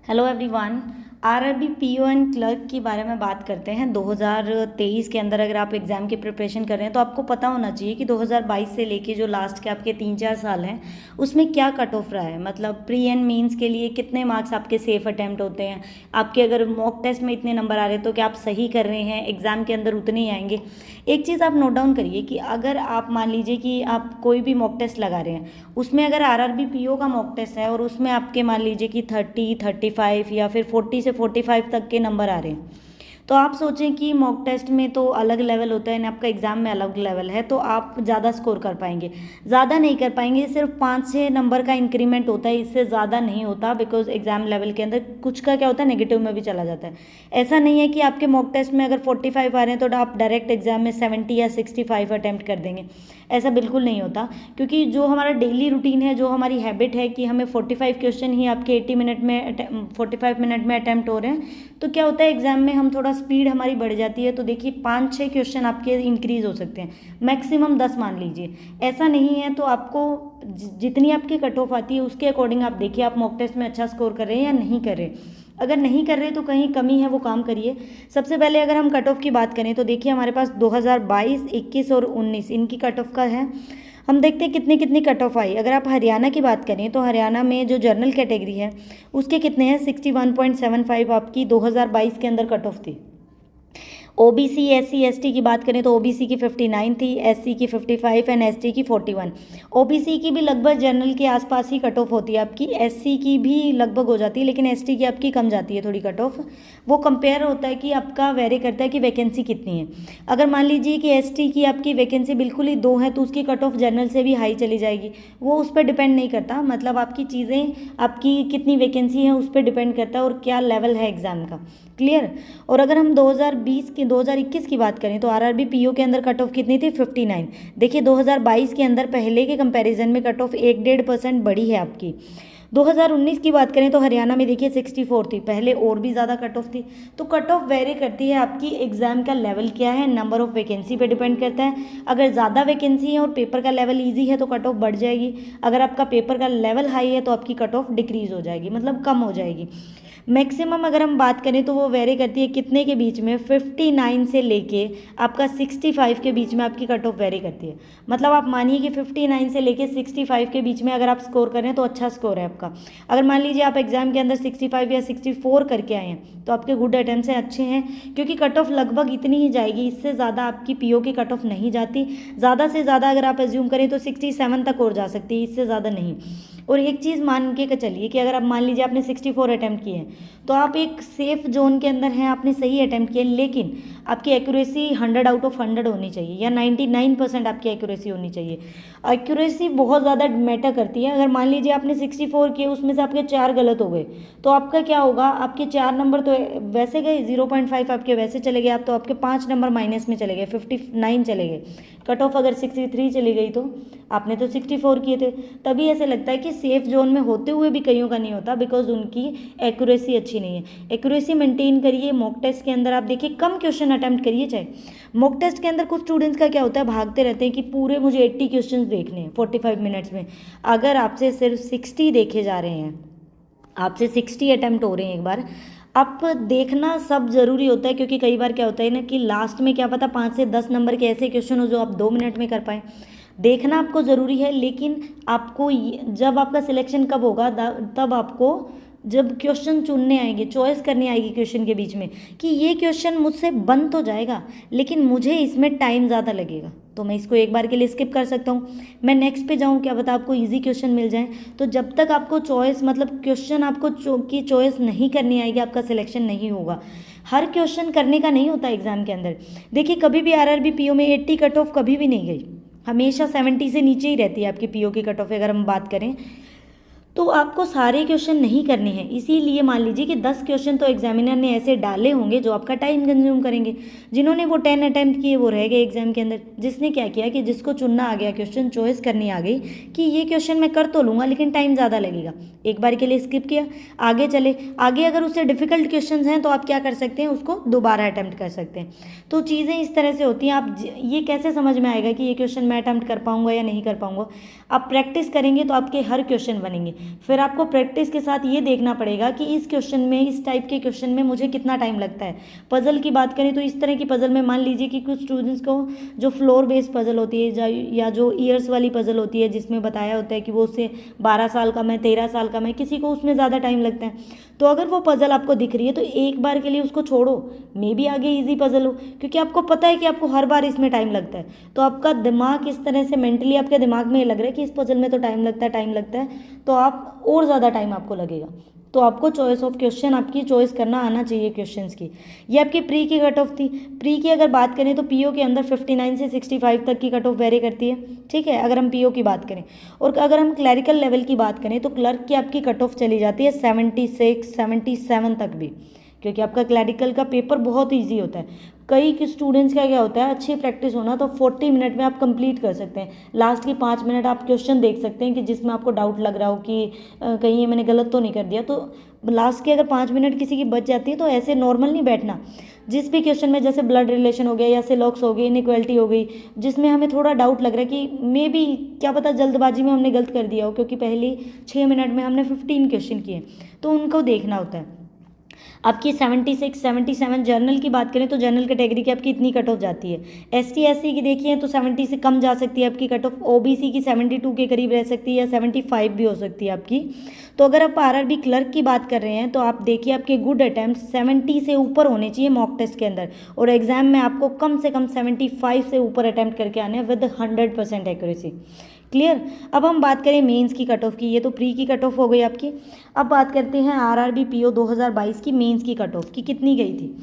Hello everyone. RRB PO and clerk के बारे में बात करते हैं। 2023 के अंदर अगर आप एग्ज़ाम की प्रिपरेशन कर रहे हैं तो आपको पता होना चाहिए कि 2022 से लेके जो लास्ट के आपके 3-4 साल हैं उसमें क्या कट ऑफ रहा है। मतलब प्री एंड मेंस के लिए कितने मार्क्स आपके सेफ अटैम्प्ट होते हैं, आपके अगर मॉक टेस्ट में इतने नंबर आ रहे हैं तो क्या आप सही कर रहे हैं, एग्ज़ाम के अंदर उतने ही आएंगे। एक चीज़ आप नोट डाउन करिए कि अगर आप मान लीजिए कि आप कोई भी मॉक टेस्ट लगा रहे हैं, उसमें अगर आरआरबी पीओ का मॉक टेस्ट है और उसमें आपके मान लीजिए कि 30, 35 या फिर 40 से 45 तक के नंबर आ रहे हैं, तो आप सोचें कि मॉक टेस्ट में तो अलग लेवल होता है ना, आपका एग्ज़ाम में अलग लेवल है, तो आप ज़्यादा स्कोर कर पाएंगे। ज़्यादा नहीं कर पाएंगे, सिर्फ 5-6 नंबर का इंक्रीमेंट होता है, इससे ज़्यादा नहीं होता। बिकॉज एग्ज़ाम लेवल के अंदर कुछ का क्या होता है, नेगेटिव में भी चला जाता है। ऐसा नहीं है कि आपके मॉक टेस्ट में अगर 45 आ रहे हैं तो आप डायरेक्ट एग्जाम में 70 या 65 अटैम्प्ट कर देंगे, ऐसा बिल्कुल नहीं होता। क्योंकि जो हमारा डेली रूटीन है, जो हमारी हैबिट है कि हमें 45 क्वेश्चन ही आपके 80 मिनट में 45 मिनट में अटैम्प्ट हो रहे हैं, तो क्या होता है एग्जाम में हम थोड़ा स्पीड हमारी बढ़ जाती है। तो देखिए 5-6 क्वेश्चन आपके इंक्रीज हो सकते हैं, मैक्सिमम 10 मान लीजिए। ऐसा नहीं है, तो आपको जितनी आपकी कट ऑफ आती है उसके अकॉर्डिंग आप देखिए आप मॉक टेस्ट में अच्छा स्कोर कर रहे हैं या नहीं कर रहे। अगर नहीं कर रहे तो कहीं कमी है, वो काम करिए। सबसे पहले अगर हम कट ऑफ की बात करें तो देखिए हमारे पास 2022, 21 और 19 इनकी कट ऑफ का है। हम देखते हैं कितनी कितनी कट ऑफ आई। अगर आप हरियाणा की बात करें तो हरियाणा में जो जनरल कैटेगरी है उसके कितने हैं, 61.75 आपकी 2022 के अंदर कट ऑफ थी। ओबीसी एससी एसटी की बात करें तो ओबीसी की 59 थी, एससी की 55 एंड एसटी की 41। ओबीसी की भी लगभग जनरल के आसपास ही कट ऑफ होती है आपकी, एससी की भी लगभग हो जाती है, लेकिन एसटी की आपकी कम जाती है थोड़ी कट ऑफ। वो कंपेयर होता है कि आपका वेरी करता है कि वैकेंसी कितनी है। अगर मान लीजिए कि एसटी की आपकी वैकेंसी बिल्कुल ही 2 है तो उसकी कट ऑफ जनरल से भी हाई चली जाएगी। वो उस पर डिपेंड नहीं करता, मतलब आपकी चीज़ें आपकी कितनी वैकेंसी है उस पर डिपेंड करता है और क्या लेवल है एग्ज़ाम का। क्लियर। और अगर हम 2021 की बात करें तो आरआरबी पीओ के अंदर कट ऑफ कितनी थी, 59। देखिए 2022 के अंदर पहले के कंपैरिजन में कट ऑफ 1-1.5% बढ़ी है आपकी। 2019 की बात करें तो हरियाणा में देखिए 64 थी, पहले और भी ज़्यादा कट ऑफ थी। तो कट ऑफ वेरी करती है, आपकी एग्जाम का लेवल क्या है, नंबर ऑफ वैकेंसी पे डिपेंड करता है। अगर ज़्यादा वैकेंसी है और पेपर का लेवल ईजी है तो कट ऑफ बढ़ जाएगी। अगर आपका पेपर का लेवल हाई है तो आपकी कट ऑफ डिक्रीज हो जाएगी, मतलब कम हो जाएगी। मैक्सिमम अगर हम बात करें तो वो वेरी करती है कितने के बीच में, 59 से लेके आपका 65 के बीच में आपकी कट ऑफ वेरी करती है। मतलब आप मानिए कि 59 से लेके 65 के बीच में अगर आप स्कोर करें तो अच्छा स्कोर है आपका। अगर मान लीजिए आप एग्जाम के अंदर 65 या 64 करके आए हैं तो आपके गुड अटेम्प्ट्स हैं, अच्छे हैं, क्योंकि कट ऑफ लगभग इतनी ही जाएगी, इससे ज़्यादा आपकी पीओ की कट ऑफ नहीं जाती। ज़्यादा से ज़्यादा अगर आप एज्यूम करें तो 67 तक और जा सकती है, इससे ज़्यादा नहीं। और एक चीज़ मान के चलिए कि अगर आप मान लीजिए आपने 64 अटैम्प्ट किए हैं तो आप एक सेफ जोन के अंदर हैं, आपने सही अटैम्प्ट किया, लेकिन आपकी एक्यूरेसी 100 आउट ऑफ 100 होनी चाहिए या 99% आपकी एक्यूरेसी होनी चाहिए। एक्यूरेसी बहुत ज़्यादा मैटर करती है। अगर मान लीजिए आपने 64 किए, उसमें से आपके 4 गलत हो गए तो आपका क्या होगा, आपके 4 नंबर तो वैसे गए, 0.5 आपके वैसे चले गए, आप तो आपके 5 नंबर माइनस में चले गए, 59 चले गए। कट ऑफ अगर 63 चली गई तो आपने तो 64 किए थे। तभी ऐसे लगता है कि सेफ जोन में होते हुए भी कईयों का नहीं होता, बिकॉज उनकी एक्यूरेसी अच्छी नहीं है। एक्यूरेसी मेंटेन करिए। मॉक टेस्ट के अंदर आप देखिए कम क्वेश्चन अटैम्प्ट करिए। चाहे मॉक टेस्ट के अंदर कुछ स्टूडेंट्स का क्या होता है, भागते रहते हैं कि पूरे मुझे 80 क्वेश्चन देखने हैं 45 मिनट्स में। अगर आपसे सिर्फ 60 देखे जा रहे हैं, आपसे 60 अटैम्प्ट हो रहे हैं एक बार, आप देखना सब ज़रूरी होता है। क्योंकि कई बार क्या होता है ना कि लास्ट में क्या पता 5 से 10 नंबर के ऐसे क्वेश्चन हो जो आप 2 मिनट में कर पाएँ। देखना आपको ज़रूरी है, लेकिन आपको जब आपका सिलेक्शन कब होगा, तब आपको जब क्वेश्चन चुनने आएंगे, चॉइस करनी आएगी क्वेश्चन के बीच में कि ये क्वेश्चन मुझसे बन तो जाएगा लेकिन मुझे इसमें टाइम ज़्यादा लगेगा, तो मैं इसको एक बार के लिए स्किप कर सकता हूँ, मैं नेक्स्ट पे जाऊँ, क्या पता आपको इजी क्वेश्चन मिल जाए। तो जब तक आपको चॉइस, मतलब क्वेश्चन आपको की चॉइस नहीं करनी आएगी, आपका सिलेक्शन नहीं होगा। हर क्वेश्चन करने का नहीं होता एग्जाम के अंदर। देखिए कभी भी आरआरबी पीओ में 80 कट ऑफ कभी भी नहीं गई, हमेशा 70 से नीचे ही रहती है आपकी पीओ की कट ऑफ। अगर हम बात करें तो आपको सारे क्वेश्चन नहीं करने हैं, इसीलिए मान लीजिए कि 10 क्वेश्चन तो एग्जामिनर ने ऐसे डाले होंगे जो आपका टाइम कंज्यूम करेंगे। जिन्होंने वो 10 अटैम्प्ट किए वो रह गए एग्जाम के अंदर। जिसने क्या किया कि जिसको चुनना आ गया, क्वेश्चन चॉइस करनी आ गई कि ये क्वेश्चन मैं कर तो लूँगा लेकिन टाइम ज़्यादा लगेगा, एक बार के लिए स्किप किया, आगे चले। आगे अगर उससे डिफ़िकल्ट क्वेश्चन हैं तो आप क्या कर सकते हैं, उसको दोबारा अटैम्प्ट कर सकते हैं। तो चीज़ें इस तरह से होती हैं। आप ये कैसे समझ में आएगा कि ये क्वेश्चन मैं अटैम्प्ट कर पाऊँगा या नहीं कर पाऊँगा, आप प्रैक्टिस करेंगे तो आपके हर क्वेश्चन बनेंगे। फिर आपको प्रैक्टिस के साथ ये देखना पड़ेगा कि इस क्वेश्चन में, इस टाइप के क्वेश्चन में मुझे कितना टाइम लगता है। पज़ल की बात करें तो इस तरह की पज़ल में मान लीजिए कि कुछ स्टूडेंट्स को जो फ्लोर बेस्ड पज़ल होती है या जो ईयर्स वाली पज़ल होती है, जिसमें बताया होता है कि वो उससे 12 साल का मैं, 13 साल का मैं, किसी को उसमें ज़्यादा टाइम लगता है। तो अगर वो पज़ल आपको दिख रही है तो एक बार के लिए उसको छोड़ो, मे बी आगे ईजी पज़ल हो, क्योंकि आपको पता है कि आपको हर बार इसमें टाइम लगता है। तो आपका दिमाग इस तरह से मेंटली आपके दिमाग में ये लग रहा है कि इस पज़ल में तो टाइम लगता है, टाइम लगता है, तो आप और ज़्यादा टाइम आपको लगेगा। तो आपको चॉइस ऑफ क्वेश्चन, आपकी चॉइस करना आना चाहिए क्वेश्चंस की। ये आपकी प्री की कट ऑफ थी। प्री की अगर बात करें तो पीओ के अंदर 59 से 65 तक की कट ऑफ वेरी करती है, ठीक है, अगर हम पीओ की बात करें। और अगर हम क्लरिकल लेवल की बात करें तो क्लर्क की आपकी कट ऑफ चली जाती है 76, 77 तक भी, क्योंकि आपका क्लरिकल का पेपर बहुत ईजी होता है। कई स्टूडेंट्स का क्या होता है, अच्छी प्रैक्टिस होना तो 40 मिनट में आप कंप्लीट कर सकते हैं। लास्ट की 5 मिनट आप क्वेश्चन देख सकते हैं कि जिसमें आपको डाउट लग रहा हो कि कहीं ये मैंने गलत तो नहीं कर दिया, तो लास्ट के अगर 5 मिनट किसी की बच जाती है तो ऐसे नॉर्मल नहीं बैठना। जिस भी क्वेश्चन में, जैसे ब्लड रिलेशन हो गया या सिलॉक्स हो गई, इनइक्वालिटी हो गई, जिसमें हमें थोड़ा डाउट लग रहा है कि मे बी क्या पता जल्दबाजी में हमने गलत कर दिया हो, क्योंकि पहली 6 मिनट में हमने 15 क्वेश्चन किए, तो उनको देखना होता है। आपकी 76, 77 जर्नल की बात करें तो जर्नल कैटेगरी की आपकी इतनी कट ऑफ जाती है। एसटी एससी की देखिए तो 70 से कम जा सकती है आपकी कट ऑफ। ओबीसी की 72 के करीब रह सकती है या 75 भी हो सकती है आपकी। तो अगर आप आरआरबी क्लर्क की बात कर रहे हैं तो आप देखिए आपके गुड अटैम्प्ट 70 से ऊपर होने चाहिए मॉक टेस्ट के अंदर, और एग्जाम में आपको कम से कम 75 से ऊपर अटैम्प्ट करके आने हैं विद 100% एक्यूरेसी। क्लियर। अब हम बात करें मेंस की कट ऑफ की, ये तो प्री की कट ऑफ हो गई आपकी। अब बात करते हैं आरआरबी पीओ 2022 की मेंस की कट ऑफ की कितनी गई थी।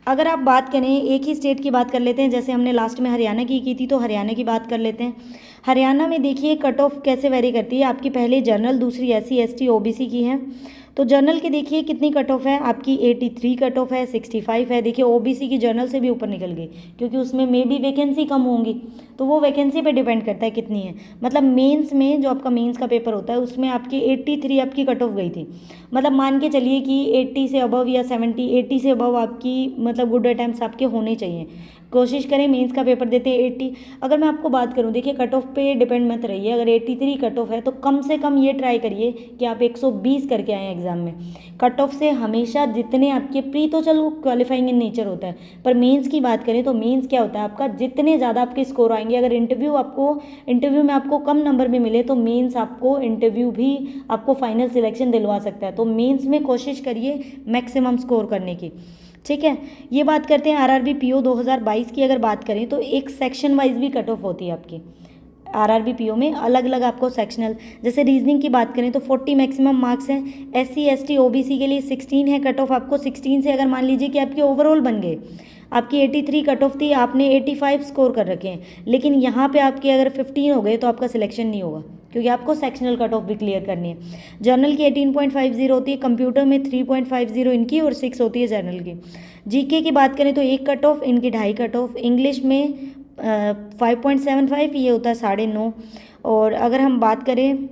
अगर आप बात करें, एक ही स्टेट की बात कर लेते हैं, जैसे हमने लास्ट में हरियाणा की थी तो हरियाणा की बात कर लेते हैं। हरियाणा में देखिए कट ऑफ कैसे वेरी करती है आपकी, पहले जनरल, दूसरी एससी एसटी ओबीसी की है। तो जनरल की देखिए कितनी कट ऑफ है आपकी, 83 कट ऑफ है, 65 है। देखिए ओबीसी की जनरल से भी ऊपर निकल गई, क्योंकि उसमें मे बी वैकेंसी कम होंगी, तो वो वैकेंसी पे डिपेंड करता है कितनी है। मतलब मेंस में, जो आपका मेंस का पेपर होता है उसमें आपकी 83 आपकी कट ऑफ गई थी। मतलब मान के चलिए कि 80 से अबव या 70, 80 से अबव आपकी मतलब गुड अटैम्प्ट्स आपके होने चाहिए। कोशिश करें मेंस का पेपर देते हैं 80। अगर मैं आपको बात करूं, देखिए कट ऑफ पे डिपेंड मत रहिए। अगर 83 कट ऑफ है तो कम से कम ये ट्राई करिए कि आप 120 करके आएँ एग्जाम में। कट ऑफ से हमेशा जितने आपके, प्री तो चलो क्वालिफाइंग इन नेचर होता है, पर मेंस की बात करें तो मेंस क्या होता है आपका, जितने ज़्यादा आपके स्कोर आएंगे, अगर इंटरव्यू में आपको कम नंबर भी मिले तो मेंस आपको इंटरव्यू भी आपको फाइनल सिलेक्शन दिलवा सकता है। तो मेंस में कोशिश करिए मैक्सिमम स्कोर करने की, ठीक है। ये बात करते हैं आरआरबी पीओ 2022 की। अगर बात करें तो एक सेक्शन वाइज भी कट ऑफ होती है आपकी आरआरबी पीओ में, अलग अलग आपको सेक्शनल। जैसे रीजनिंग की बात करें तो 40 मैक्सिमम मार्क्स हैं। एससी एसटी ओबीसी के लिए 16 है कट ऑफ आपको। 16 से अगर मान लीजिए कि आपके ओवरऑल बन गए, आपकी 83 कट ऑफ थी, आपने 85 स्कोर कर रखे हैं, लेकिन यहाँ पे आपके अगर 15 हो गए तो आपका सिलेक्शन नहीं होगा, क्योंकि आपको सेक्शनल कट ऑफ भी क्लियर करनी है। जर्नल की 18.50 होती है, कंप्यूटर में 3.50 इनकी और 6 होती है जर्नल की। जीके की बात करें तो 1 कट ऑफ, इनकी 2.5 कट ऑफ। इंग्लिश में 5.75, ये होता है 9.5। और अगर हम बात करें,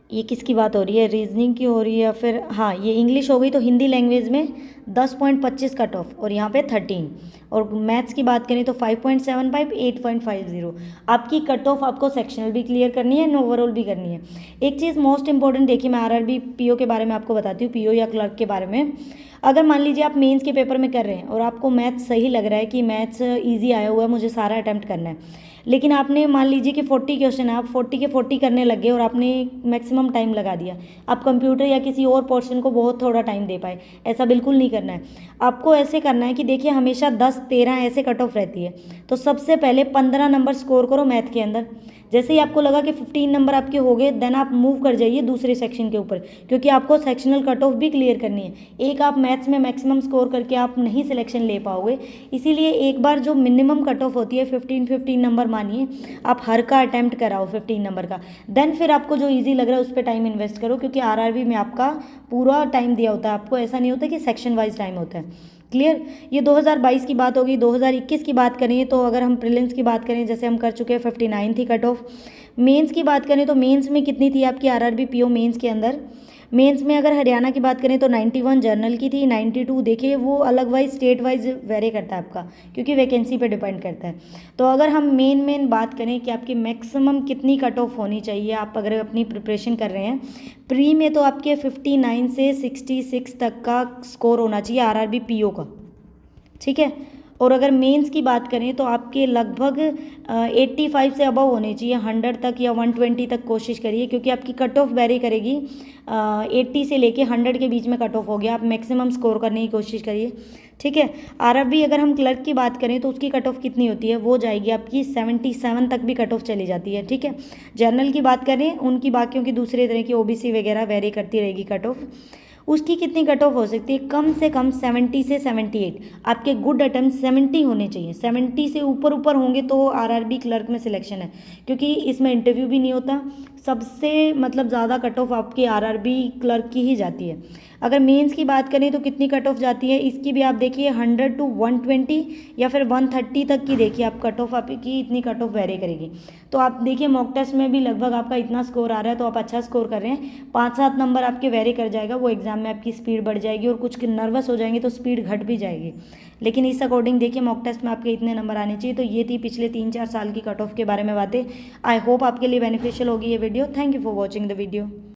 ये किसकी बात हो रही है, रीजनिंग की हो रही है या फिर, हाँ ये इंग्लिश हो गई, तो हिंदी लैंग्वेज में 10.25 कट ऑफ और यहाँ पे 13। और मैथ्स की बात करें तो 5.75, 8.50 आपकी कट ऑफ आपको सेक्शनल भी क्लियर करनी है एंड ओवरऑल भी करनी है। एक चीज़ मोस्ट इंपॉर्टेंट देखिए, मैं आरआरबी पीओ के बारे में आपको बताती हूँ, पीओ या क्लर्क के बारे में। अगर मान लीजिए आप मेंस के पेपर में कर रहे हैं और आपको मैथ्स सही लग रहा है कि मैथ्स ईजी आया हुआ है, मुझे सारा अटैम्प्ट करना है, लेकिन आपने मान लीजिए कि 40 क्वेश्चन है, आप 40 के 40 करने लग गए और आपने मैक्सिमम टाइम लगा दिया, आप कंप्यूटर या किसी और पोर्शन को बहुत थोड़ा टाइम दे पाए, ऐसा बिल्कुल नहीं करना है। आपको ऐसे करना है कि देखिए हमेशा 10, 13 ऐसे कट ऑफ रहती है, तो सबसे पहले 15 नंबर स्कोर करो मैथ के अंदर। जैसे ही आपको लगा कि 15 नंबर आपके हो गए, देन आप मूव कर जाइए दूसरे सेक्शन के ऊपर, क्योंकि आपको सेक्शनल कट ऑफ भी क्लियर करनी है। एक आप मैथ्स में मैक्सिमम स्कोर करके आप नहीं सिलेक्शन ले पाओगे, इसीलिए एक बार जो मिनिमम कट ऑफ होती है 15 नंबर मानिए, आप हर का अटैम्प्ट कराओ 15 नंबर का, देन फिर आपको जो ईजी लग रहा है उस पर टाइम इन्वेस्ट करो, क्योंकि आरआरबी में आपका पूरा टाइम दिया होता है आपको, ऐसा नहीं होता कि सेक्शन वाइज टाइम होता है। क्लियर। ये 2022 की बात होगी। 2021 की बात करें तो अगर हम प्रीलिम्स की बात करें, जैसे हम कर चुके हैं, 59 थी कट ऑफ। मेंस की बात करें तो मेंस में कितनी थी आपकी आरआरबी पीओ मेंस के अंदर, मेंस में अगर हरियाणा की बात करें तो 91 जनरल की थी, 92 देखिए वो अलग वाइज स्टेट वाइज वेरी करता है आपका, क्योंकि वैकेंसी पे डिपेंड करता है। तो अगर हम मेन बात करें कि आपकी मैक्सिमम कितनी कट ऑफ होनी चाहिए, आप अगर अपनी प्रिपरेशन कर रहे हैं प्री में, तो आपके 59 से 66 तक का स्कोर होना चाहिए आरआरबी पीओ का, ठीक है। और अगर मेंस की बात करें तो आपके लगभग 85 से अबव होने चाहिए, 100 तक या 120 तक कोशिश करिए, क्योंकि आपकी कट ऑफ वेरी करेगी। 80 से लेके 100 के बीच में कट ऑफ हो गया, आप मैक्सिमम स्कोर करने की कोशिश करिए, ठीक है। आरआरबी अगर हम क्लर्क की बात करें तो उसकी कट ऑफ कितनी होती है, वो जाएगी आपकी 77 तक भी कट ऑफ चली जाती है, ठीक है। जनरल की बात करें, उनकी बाकियों की दूसरे तरह की ओबीसी वगैरह वेरी करती रहेगी कट ऑफ, उसकी कितनी कट ऑफ हो सकती है, कम से कम 70 से 78। आपके गुड अटेम्प्ट 70 होने चाहिए, 70 से ऊपर ऊपर होंगे तो आरआरबी क्लर्क में सिलेक्शन है, क्योंकि इसमें इंटरव्यू भी नहीं होता। सबसे मतलब ज़्यादा कट ऑफ आपकी आरआरबी क्लर्क की ही जाती है। अगर मेंस की बात करें तो कितनी कट ऑफ जाती है, इसकी भी आप देखिए 100 to 120 या फिर 130 तक की देखिए आप कट ऑफ, आपकी इतनी कट ऑफ वेरी करेगी। तो आप देखिए मॉक टेस्ट में भी लगभग आपका इतना स्कोर आ रहा है, तो आप अच्छा स्कोर कर रहे हैं, 5-7 नंबर आपके वेरी कर जाएगा, वो एग्जाम में आपकी स्पीड बढ़ जाएगी, और कुछ नर्वस हो जाएंगे तो स्पीड घट भी जाएगी। लेकिन इस अकॉर्डिंग देखिए मॉक टेस्ट में आपके इतने नंबर आने चाहिए। तो ये थी पिछले 3-4 साल की कट ऑफ के बारे में बातें। आई होप आपके लिए बेनिफिशियल होगी ये video. Thank you for watching the video.